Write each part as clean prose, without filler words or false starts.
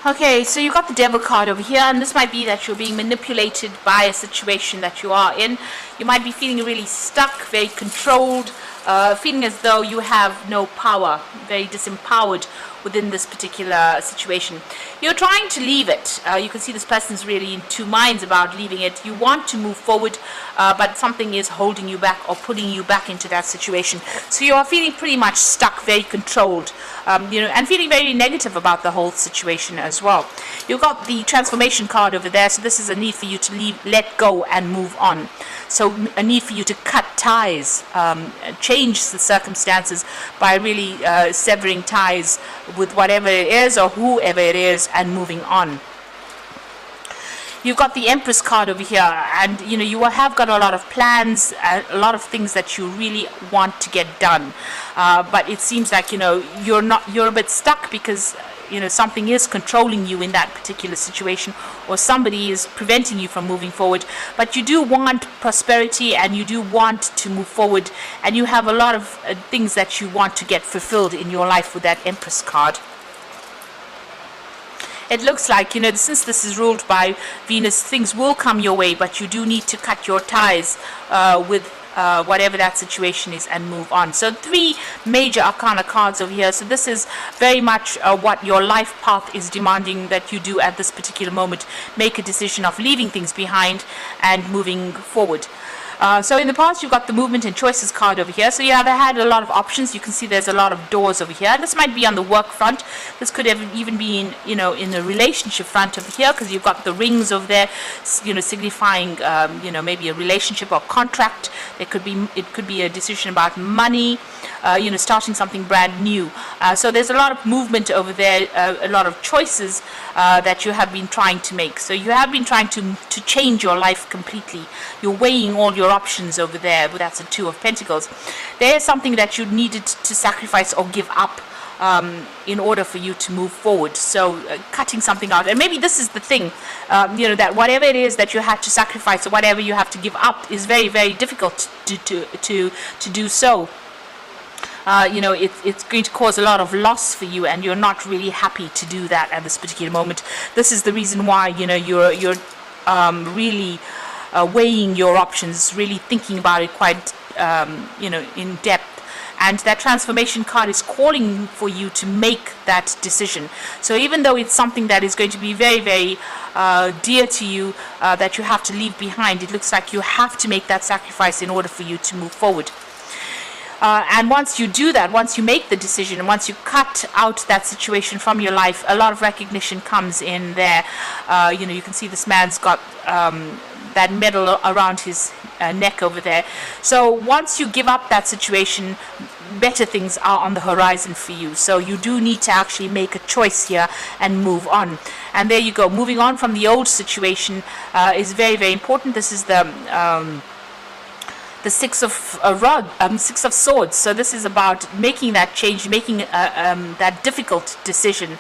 Okay, so you got the devil card over here, and this might be that you're being manipulated by a situation that you are in. You might be feeling really stuck, very controlled, feeling as though you have no power, very disempowered within this particular situation. You're trying to leave it. You can see this person's really in two minds about leaving it. You want to move forward, but something is holding you back or pulling you back into that situation. So you are feeling pretty much stuck, very controlled, and feeling very negative about the whole situation as well. You've got the transformation card over there, so this is a need for you to leave, let go, and move on. So a need for you to cut ties, change the circumstances by really severing ties with whatever it is or whoever it is and moving on. You've got the Empress card over here, and you have got a lot of plans, a lot of things that you really want to get done, but it seems like you're a bit stuck because something is controlling you in that particular situation, or somebody is preventing you from moving forward. But you do want prosperity, and you do want to move forward, and you have a lot of things that you want to get fulfilled in your life with that Empress card. It looks like, since this is ruled by Venus, things will come your way, but you do need to cut your ties with whatever that situation is and move on. So 3 major arcana cards over here. So this is very much what your life path is demanding that you do at this particular moment. Make a decision of leaving things behind and moving forward. So in the past, you've got the movement and choices card over here. So yeah, they had a lot of options. You can see there's a lot of doors over here. This might be on the work front. This could even be in, in the relationship front over here, because you've got the rings over there, signifying, maybe a relationship or contract. It could be a decision about money, starting something brand new. So there's a lot of movement over there, a lot of choices that you have been trying to make. So you have been trying to change your life completely. You're weighing all your options over there. That's a 2 of Pentacles. There's something that you needed to sacrifice or give up in order for you to move forward. So cutting something out, and maybe this is the thing, that whatever it is that you had to sacrifice or whatever you have to give up is very, very difficult to do so. It's going to cause a lot of loss for you, and you're not really happy to do that at this particular moment. This is the reason why you're really weighing your options, really thinking about it quite in depth. And that transformation card is calling for you to make that decision. So even though it's something that is going to be very, very dear to you, that you have to leave behind, it looks like you have to make that sacrifice in order for you to move forward. And once you do that, once you make the decision, and once you cut out that situation from your life, a lot of recognition comes in there. You can see this man's got that medal around his neck over there. So once you give up that situation, better things are on the horizon for you. So you do need to actually make a choice here and move on. And there you go. Moving on from the old situation is very, very important. This is the 6 of Swords. So this is about making that change, making that difficult decision,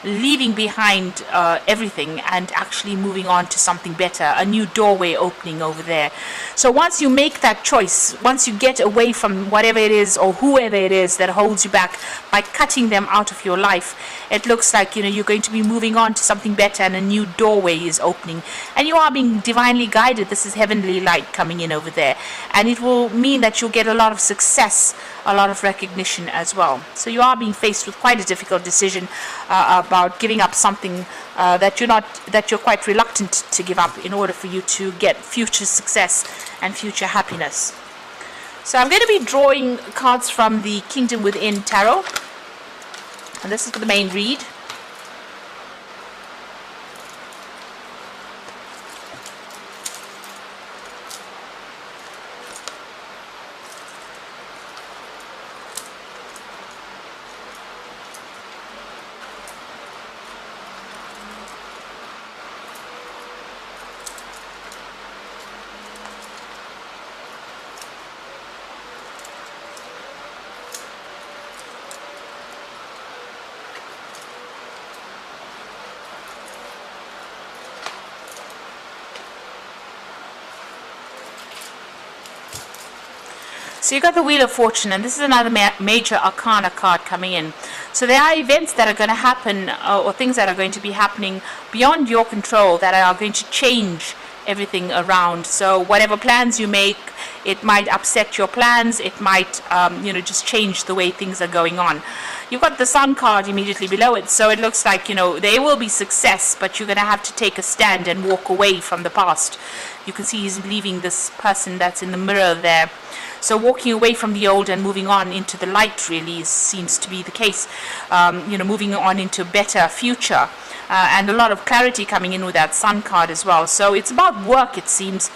leaving behind everything and actually moving on to something better, a new doorway opening over there. So once you make that choice, once you get away from whatever it is or whoever it is that holds you back by cutting them out of your life, it looks like you're going to be moving on to something better, and a new doorway is opening, and you are being divinely guided. This is heavenly light coming in over there, and it will mean that you'll get a lot of success, a lot of recognition as well. So you are being faced with quite a difficult decision about giving up something that you're quite reluctant to give up in order for you to get future success and future happiness. So I'm going to be drawing cards from the Kingdom Within Tarot, and this is for the main read. So you got the Wheel of Fortune, and this is another major arcana card coming in. So there are events that are going to happen, or things that are going to be happening beyond your control that are going to change everything around. So whatever plans you make, it might upset your plans. It might, just change the way things are going on. You've got the Sun card immediately below it, so it looks like, there will be success, but you're going to have to take a stand and walk away from the past. You can see he's leaving this person that's in the mirror there. So walking away from the old and moving on into the light really seems to be the case. Moving on into a better future. And a lot of clarity coming in with that Sun card as well. So it's about work, it seems.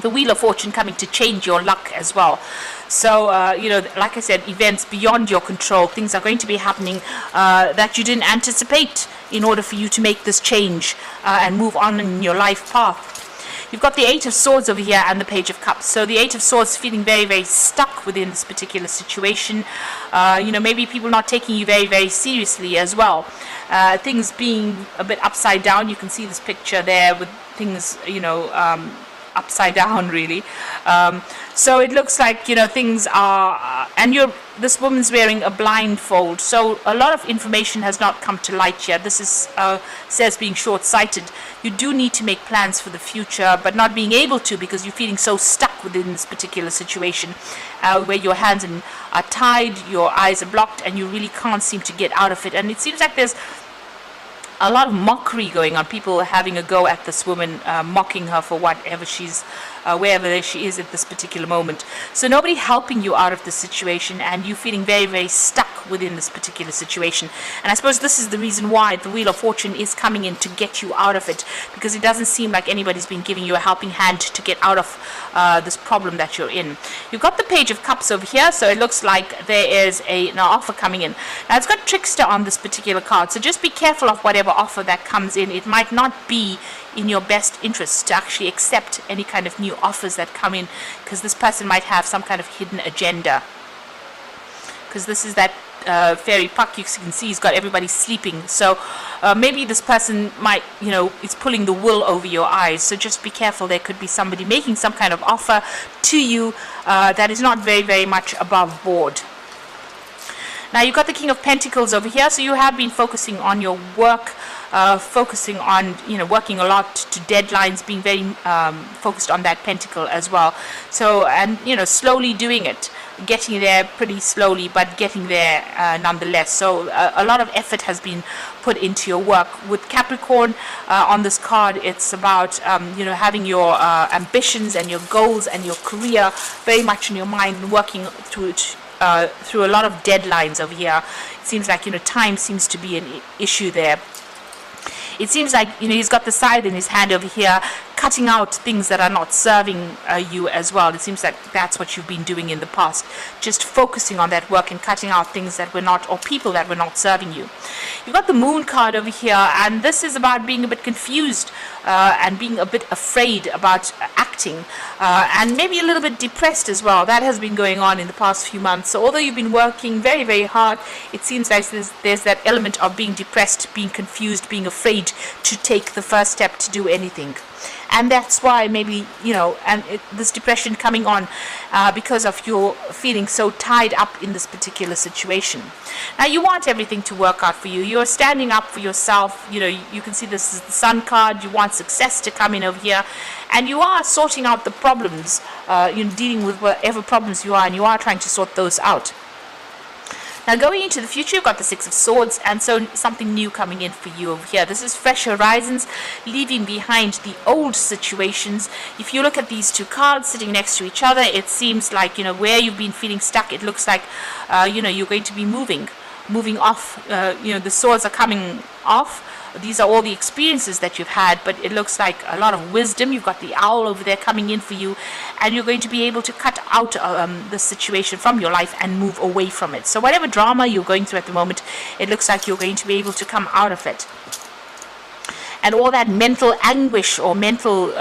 The Wheel of Fortune coming to change your luck as well. So, like I said, events beyond your control, things are going to be happening that you didn't anticipate in order for you to make this change and move on in your life path. You've got the Eight of Swords over here and the Page of Cups. So the Eight of Swords feeling very, very stuck within this particular situation. Maybe people not taking you very, very seriously as well. Things being a bit upside down. You can see this picture there with things, upside down really. So it looks like things are and this woman's wearing a blindfold, so a lot of information has not come to light yet. This is says being short-sighted. You do need to make plans for the future, but not being able to because you're feeling so stuck within this particular situation where your hands are tied, your eyes are blocked, and you really can't seem to get out of it. And it seems like there's a lot of mockery going on, people having a go at this woman, mocking her for whatever wherever she is at this particular moment. So nobody helping you out of the situation, and you feeling very, very stuck within this particular situation. And I suppose this is the reason why the Wheel of Fortune is coming in to get you out of it, because it doesn't seem like anybody's been giving you a helping hand to get out of this problem that you're in. You've got the Page of Cups over here, so it looks like there is an offer coming in. Now it's got Trickster on this particular card, so just be careful of whatever offer that comes in. It might not be in your best interest to actually accept any kind of new offers that come in, because this person might have some kind of hidden agenda. Because this is that fairy puck, you can see he's got everybody sleeping. So maybe this person might, is pulling the wool over your eyes. So just be careful. There could be somebody making some kind of offer to you that is not very, very much above board. Now you've got the King of Pentacles over here, so you have been focusing on your work, focusing on, working a lot to deadlines, being very focused on that pentacle as well. So, and, slowly doing it, getting there pretty slowly, but getting there nonetheless. So a lot of effort has been put into your work. With Capricorn on this card, it's about, having your ambitions and your goals and your career very much in your mind and working through it. Through a lot of deadlines over here. It seems like time seems to be an issue there. It seems like he's got the scythe in his hand over here, cutting out things that are not serving you as well. It seems like that's what you've been doing in the past, just focusing on that work and cutting out things that were not, or people that were not serving you. You've got the Moon card over here, and this is about being a bit confused and being a bit afraid about acting, and maybe a little bit depressed as well. That has been going on in the past few months. So although you've been working very, very hard, it seems like there's that element of being depressed, being confused, being afraid to take the first step to do anything. And that's why maybe, this depression coming on because of your feeling so tied up in this particular situation. Now, you want everything to work out for you. You're standing up for yourself. You can see this is the Sun card. You want success to come in over here. And you are sorting out the problems, dealing with whatever problems you are, and you are trying to sort those out. Now going into the future, you've got the Six of Swords, and so something new coming in for you over here. This is fresh horizons, leaving behind the old situations. If you look at these two cards sitting next to each other, it seems like, where you've been feeling stuck, it looks like, you're going to be moving off. The swords are coming off. These are all the experiences that you've had, but it looks like a lot of wisdom. You've got the owl over there coming in for you, and you're going to be able to cut out the situation from your life and move away from it. So whatever drama you're going through at the moment, it looks like you're going to be able to come out of it. And all that mental anguish or mental,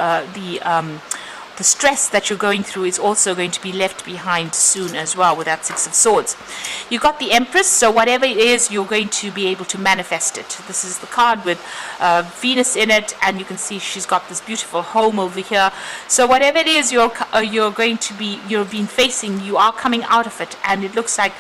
the stress that you're going through is also going to be left behind soon as well with that Six of Swords. You've got the Empress, so whatever it is, you're going to be able to manifest it. This is the card with Venus in it, and you can see she's got this beautiful home over here. So whatever it is you've been facing, you are coming out of it, and it looks like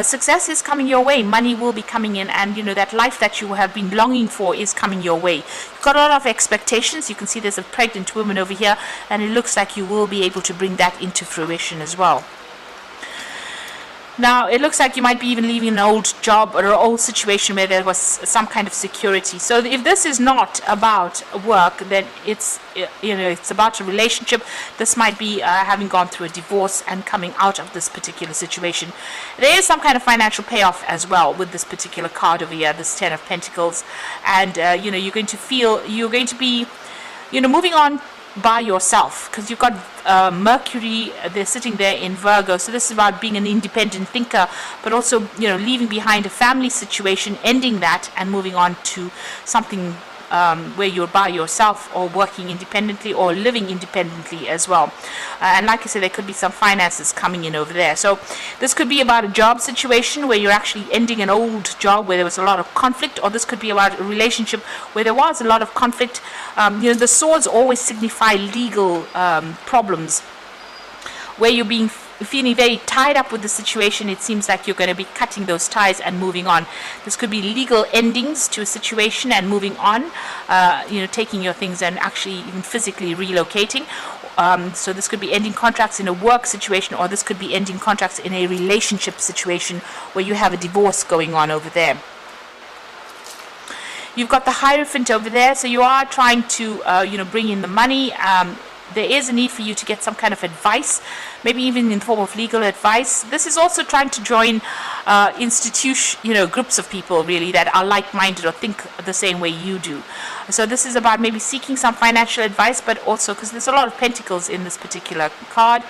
success is coming your way. Money will be coming in, and that life that you have been longing for is coming your way. You've got a lot of expectations. You can see there's a pregnant woman over here, and it looks like you will be able to bring that into fruition as well. Now, it looks like you might be even leaving an old job or an old situation where there was some kind of security. So if this is not about work, then it's about a relationship. This might be having gone through a divorce and coming out of this particular situation. There is some kind of financial payoff as well with this particular card over here, this 10 of Pentacles. And, you're going to be, moving on by yourself, because you've got Mercury, they're sitting there in Virgo. So this is about being an independent thinker, but also leaving behind a family situation, ending that and moving on to something where you're by yourself, or working independently, or living independently as well. And like I said, there could be some finances coming in over there. So this could be about a job situation where you're actually ending an old job where there was a lot of conflict, or this could be about a relationship where there was a lot of conflict. The swords always signify legal problems where you're feeling very tied up with the situation. It seems like you're going to be cutting those ties and moving on. This could be legal endings to a situation and moving on, taking your things and actually even physically relocating. So this could be ending contracts in a work situation, or this could be ending contracts in a relationship situation where you have a divorce going on over there. You've got the Hierophant over there, so you are trying to bring in the money. There is a need for you to get some kind of advice, maybe even in the form of legal advice. This is also trying to join groups of people really that are like-minded or think the same way you do. So this is about maybe seeking some financial advice, but also because there's a lot of pentacles in this particular card,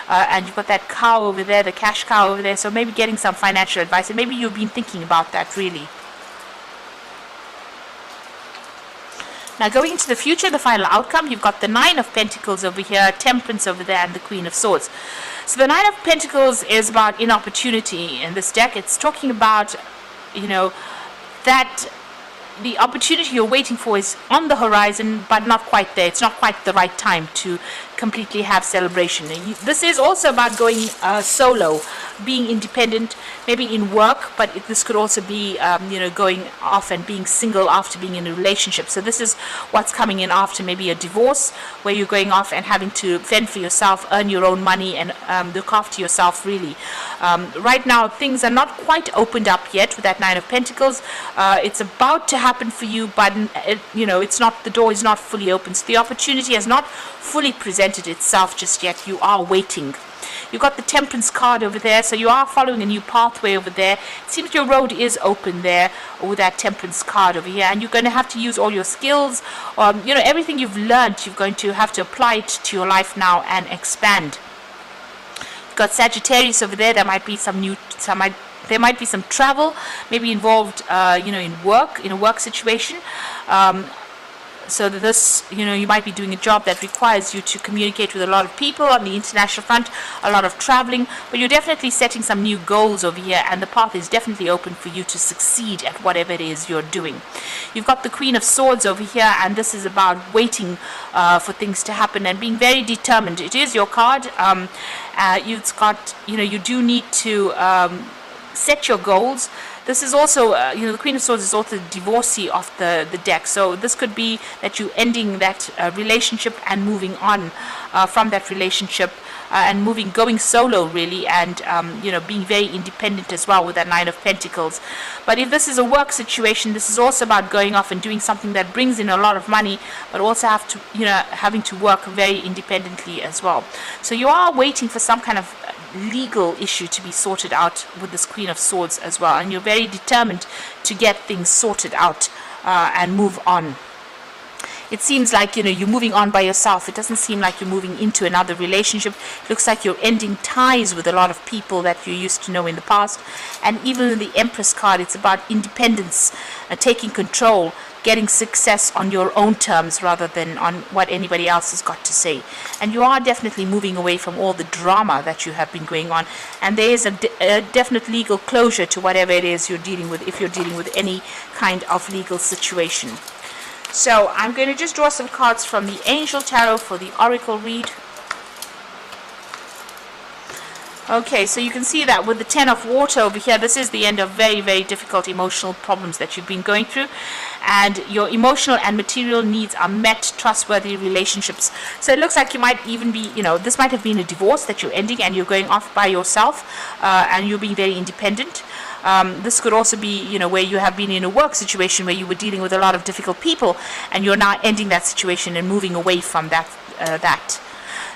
and you've got that cow over there, the cash cow over there. So maybe getting some financial advice, and maybe you've been thinking about that really. Now, going into the future, the final outcome, you've got the 9 of Pentacles over here, Temperance over there, and the Queen of Swords. So the 9 of Pentacles is about inopportunity in this deck. It's talking about, that the opportunity you're waiting for is on the horizon, but not quite there. It's not quite the right time to completely have celebration. This is also about going solo, being independent, maybe in work, but this could also be, going off and being single after being in a relationship. So this is what's coming in after maybe a divorce, where you're going off and having to fend for yourself, earn your own money, and look after yourself, really. Right now, things are not quite opened up yet with that 9 of Pentacles. It's about to happen for you, but it's not, the door is not fully open. So the opportunity has not fully presented itself just yet. You are waiting. You've got the Temperance card over there, so you are following a new pathway over there. It seems your road is open there with that Temperance card over here, and you're going to have to use all your skills. Everything you've learned, you're going to have to apply it to your life now and expand. You've got Sagittarius over there. There might be there might be some travel, maybe involved, in a work situation. So that this, you might be doing a job that requires you to communicate with a lot of people on the international front, a lot of traveling, but you're definitely setting some new goals over here, and the path is definitely open for you to succeed at whatever it is you're doing. You've got the Queen of Swords over here, and this is about waiting for things to happen and being very determined. It is your card. You do need to set your goals. This is also, the Queen of Swords is also the divorcee of the deck. So this could be that you ending that relationship and moving on from that relationship, and going solo really, and being very independent as well with that 9 of Pentacles. But if this is a work situation, this is also about going off and doing something that brings in a lot of money, but also having to work very independently as well. So you are waiting for some kind of legal issue to be sorted out with this Queen of Swords as well, and you're very determined to get things sorted out and move on. It seems like you're moving on by yourself. It doesn't seem like you're moving into another relationship. It looks like you're ending ties with a lot of people that you used to know in the past. And even in the Empress card, it's about independence, taking control, getting success on your own terms rather than on what anybody else has got to say. And you are definitely moving away from all the drama that you have been going on. And there is a definite legal closure to whatever it is you're dealing with, if you're dealing with any kind of legal situation. So I'm going to just draw some cards from the Angel Tarot for the Oracle read. Okay, so you can see that with the Ten of Water over here, this is the end of very, very difficult emotional problems that you've been going through. And your emotional and material needs are met, trustworthy relationships. So it looks like you might even be, this might have been a divorce that you're ending and you're going off by yourself, and you're being very independent. This could also be, where you have been in a work situation where you were dealing with a lot of difficult people and you're now ending that situation and moving away from that.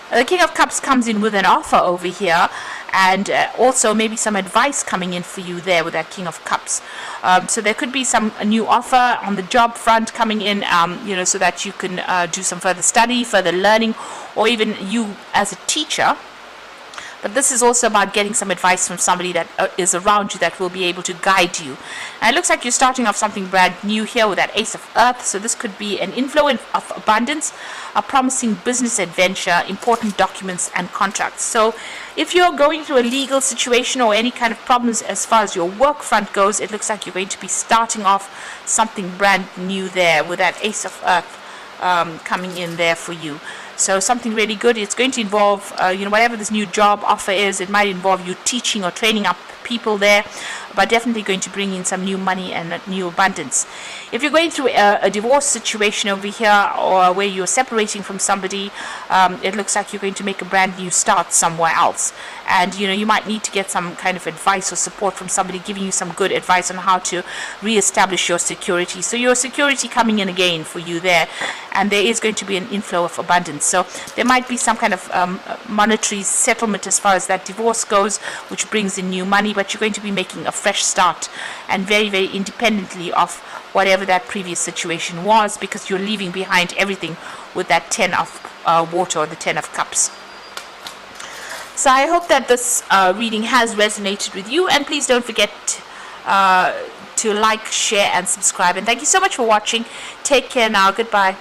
The King of Cups comes in with an offer over here, and also maybe some advice coming in for you there with that King of Cups. So there could be a new offer on the job front coming in, so that you can do some further study, further learning, or even you as a teacher. But this is also about getting some advice from somebody that is around you that will be able to guide you. And it looks like you're starting off something brand new here with that Ace of Earth. So this could be an inflow of abundance, a promising business adventure, important documents and contracts. So if you're going through a legal situation or any kind of problems as far as your work front goes, it looks like you're going to be starting off something brand new there with that Ace of Earth coming in there for you. So something really good. It's going to involve, whatever this new job offer is, it might involve you teaching or training up people there, but definitely going to bring in some new money and new abundance. If you're going through a divorce situation over here, or where you're separating from somebody, it looks like you're going to make a brand new start somewhere else. And, you might need to get some kind of advice or support from somebody giving you some good advice on how to reestablish your security. So your security coming in again for you there, and there is going to be an inflow of abundance. So there might be some kind of monetary settlement as far as that divorce goes, which brings in new money, but you're going to be making a fresh start and very, very independently of whatever that previous situation was, because you're leaving behind everything with that Ten of Water or the Ten of Cups. So I hope that this reading has resonated with you, and please don't forget to like, share and subscribe. And thank you so much for watching. Take care now. Goodbye.